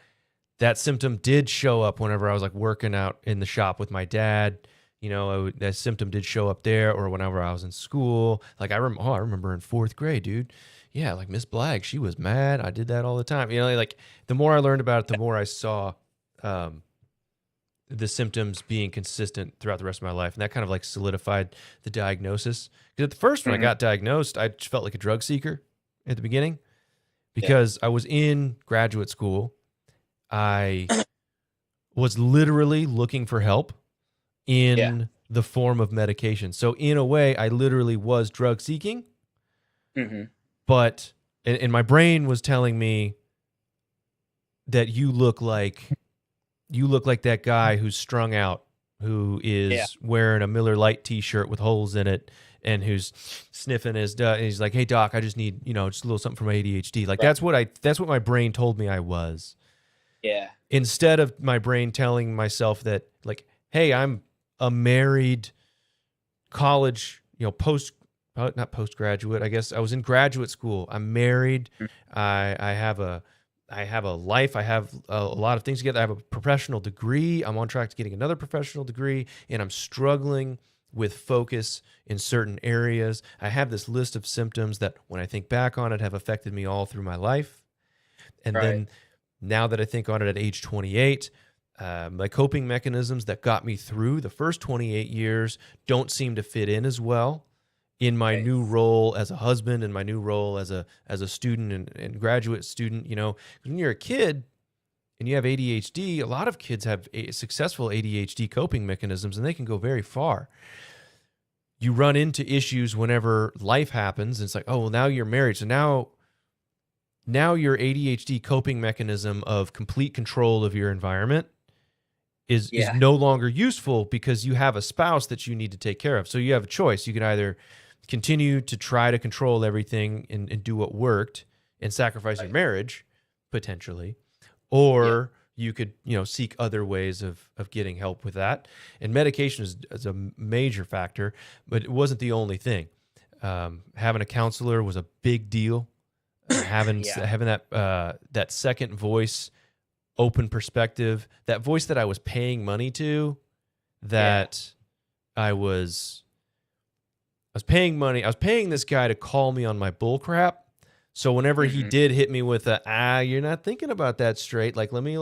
that symptom did show up whenever I was like working out in the shop with my dad. That symptom did show up there, or whenever I was in school. Like I remember in 4th grade, dude. Yeah, like Miss Blagg, she was mad. I did that all the time. Like the more I learned about it, the more I saw the symptoms being consistent throughout the rest of my life, and that kind of like solidified the diagnosis. Because at the first, when I got diagnosed, I just felt like a drug seeker at the beginning because I was in graduate school. I was literally looking for help in the form of medication. So in a way, I literally was drug seeking, but and my brain was telling me that you look like that guy who's strung out, who is wearing a Miller Lite t-shirt with holes in it and who's sniffing his and he's like, "Hey doc, I just need, just a little something for my ADHD." Like that's what my brain told me I was. Yeah. Instead of my brain telling myself that like, "Hey, I'm a married college, not postgraduate. I guess I was in graduate school. I'm married. I have a life. I have a lot of things together. I have a professional degree. I'm on track to getting another professional degree, and I'm struggling with focus in certain areas. I have this list of symptoms that, when I think back on it, have affected me all through my life. And then now that I think on it at age 28, my coping mechanisms that got me through the first 28 years don't seem to fit in as well in my new role as a husband and my new role as a student and graduate student. When you're a kid and you have ADHD, a lot of kids have successful ADHD coping mechanisms, and they can go very far. You run into issues whenever life happens, and it's like, oh, well, now you're married, so now your ADHD coping mechanism of complete control of your environment is no longer useful because you have a spouse that you need to take care of. So you have a choice. You can either continue to try to control everything and do what worked and sacrifice your marriage, potentially, or you could, seek other ways of getting help with that. And medication is a major factor, but it wasn't the only thing. Having a counselor was a big deal. Having that second voice, open perspective, that voice that I was paying money to, that I was paying money. I was paying this guy to call me on my bull crap. So whenever he did hit me with you're not thinking about that straight. Like, let me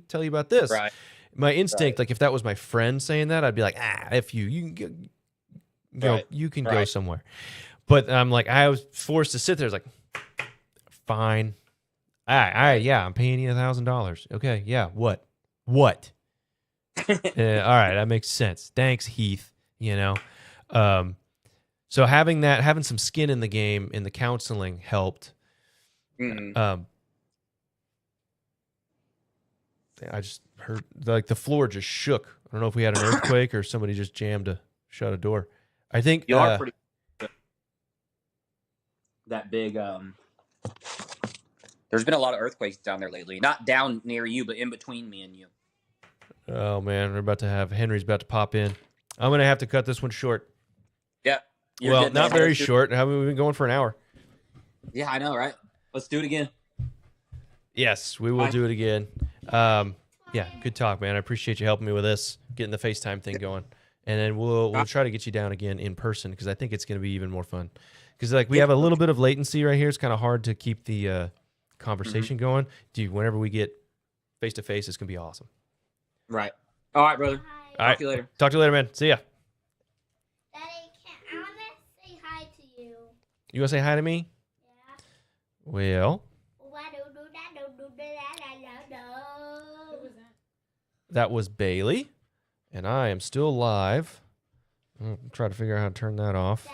tell you about this. Right. My instinct, like if that was my friend saying that, I'd be like, if you can go somewhere. But I'm like, I was forced to sit there. I was like, fine. I'm paying you $1,000. Okay. Yeah. What? All right. That makes sense. Thanks, Heath. So having some skin in the game in the counseling helped. I just heard like the floor just shook. I don't know if we had an earthquake or somebody just shut a door. I think you are pretty that big. There's been a lot of earthquakes down there lately. Not down near you, but in between me and you. Oh man, Henry's about to pop in. I'm gonna have to cut this one short. Yeah. Well, not very short. We've been going for an hour. Yeah, I know, right? Let's do it again. Yes, we will do it again. Good talk, man. I appreciate you helping me with this, getting the FaceTime thing going, and then we'll try to get you down again in person because I think it's going to be even more fun. Because like we have a little bit of latency right here. It's kind of hard to keep the conversation going. Dude, whenever we get face to face, it's gonna be awesome. Right. All right, brother. All right. Talk to you later. Talk to you later, man. See ya. Daddy, I want to say hi to you. You want to say hi to me? Yeah. Well. Who was that? That was Bailey, and I am still live. I'll try to figure out how to turn that off.